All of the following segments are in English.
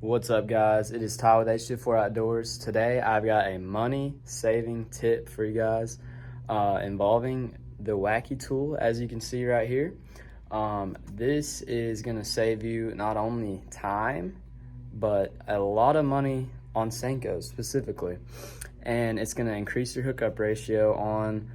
What's up, guys? It is Ty with H2 Outdoors. Today I've got a money saving tip for you guys involving the Wacky tool, as you can see right here. This is going to save you not only time but a lot of money on Senkos specifically, and it's going to increase your hookup ratio on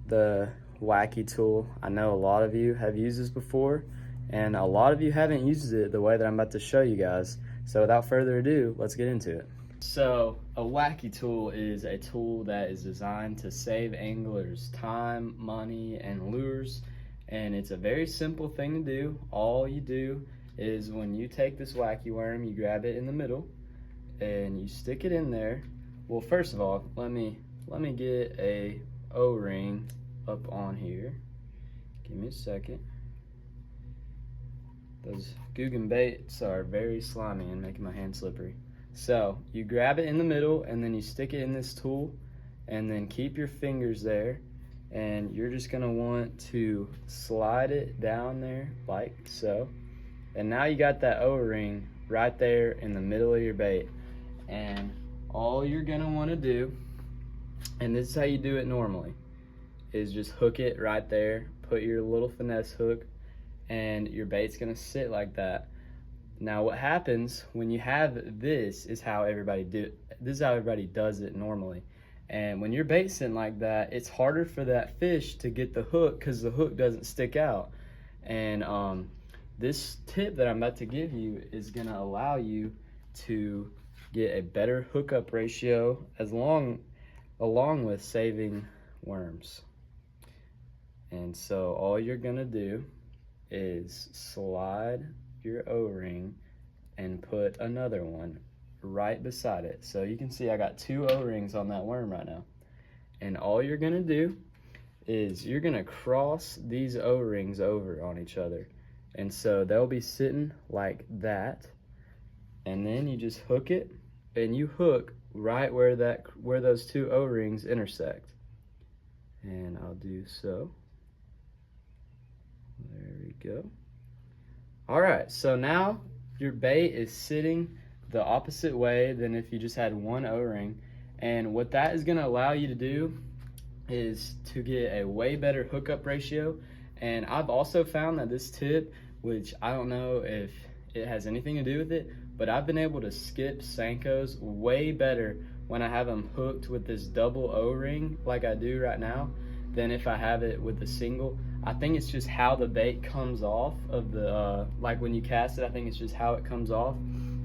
the Wacky tool. I know a lot of you have used this before, and a lot of you haven't used it the way that I'm about to show you guys. So without further ado, let's get into it. So a Wacky tool is a tool that is designed to save anglers time, money, and lures. And it's a very simple thing to do. All you do is when you take this Wacky worm, you grab it in the middle and you stick it in there. Well, first of all, let me get a O-ring up on here. Give me a second. Those Guggen baits are very slimy and making my hand slippery. So you grab it in the middle and then you stick it in this tool and then keep your fingers there, and you're just gonna want to slide it down there like so. And now you got that O-ring right there in the middle of your bait. And all you're gonna wanna do, and this is how you do it normally, is just hook it right there, put your little finesse hook, and your bait's gonna sit like that. Now what happens when you have this is how everybody does it normally. And when your bait's sitting like that, it's harder for that fish to get the hook because the hook doesn't stick out. And this tip that I'm about to give you is gonna allow you to get a better hookup ratio along with saving worms. And so all you're gonna do is slide your O-ring and put another one right beside it. So you can see I got two O-rings on that worm right now. And all you're gonna do is you're gonna cross these O-rings over on each other. And so they'll be sitting like that. And then you just hook it, and you hook right where those two O-rings intersect. And I'll do so. There we go. All right, so now your bait is sitting the opposite way than if you just had one O-ring. And what that is gonna allow you to do is to get a way better hookup ratio. And I've also found that this tip, which I don't know if it has anything to do with it, but I've been able to skip Senkos way better when I have them hooked with this double O-ring like I do right now than if I have it with a single. I think it's just how the bait comes off of the, like when you cast it, I think it's just how it comes off.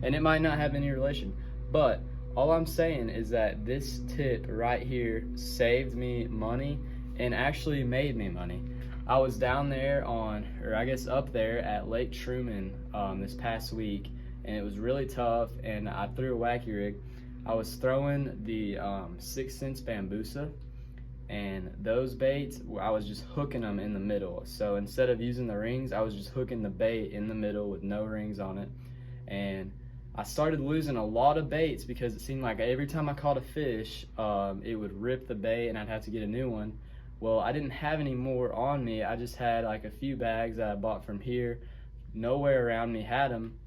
And it might not have any relation. But all I'm saying is that this tip right here saved me money and actually made me money. I was down there up there at Lake Truman this past week, and it was really tough, and I threw a Wacky Rig. I was throwing the 6 cents Bambusa, and those baits, I was just hooking them in the middle. So instead of using the rings, I was just hooking the bait in the middle with no rings on it. And I started losing a lot of baits because it seemed like every time I caught a fish, it would rip the bait and I'd have to get a new one. Well, I didn't have any more on me. I just had like a few bags that I bought from here. Nowhere around me had them.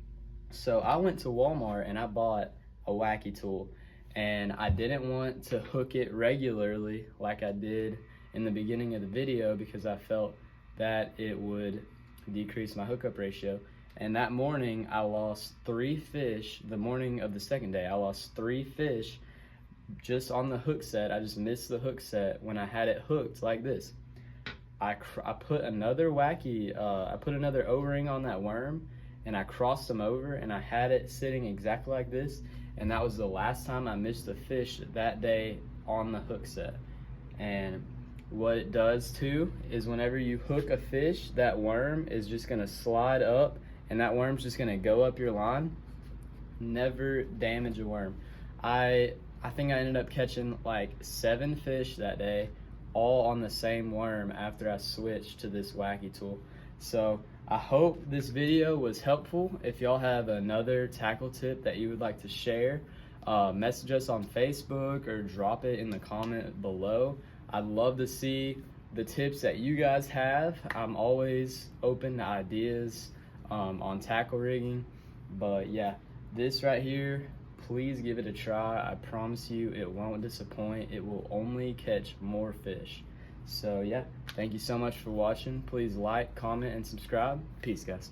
So I went to Walmart and I bought a Wacky tool. And I didn't want to hook it regularly like I did in the beginning of the video because I felt that it would decrease my hookup ratio. And that morning I lost 3 fish. The morning of the second day I lost 3 fish just on the hook set. I just missed the hook set when I had it hooked like this. I put another O-ring on that worm, and I crossed them over, and I had it sitting exactly like this. And that was the last time I missed a fish that day on the hook set. And what it does too is whenever you hook a fish, that worm is just gonna slide up, and that worm's just gonna go up your line. Never damage a worm. I think I ended up catching like 7 fish that day, all on the same worm after I switched to this Wacky tool. So I hope this video was helpful. If y'all have another tackle tip that you would like to share, message us on Facebook or drop it in the comment below. I'd love to see the tips that you guys have. I'm always open to ideas on tackle rigging. But yeah, this right here, please give it a try. I promise you it won't disappoint. It will only catch more fish. So yeah, thank you so much for watching. Please like, comment, and subscribe. Peace, guys.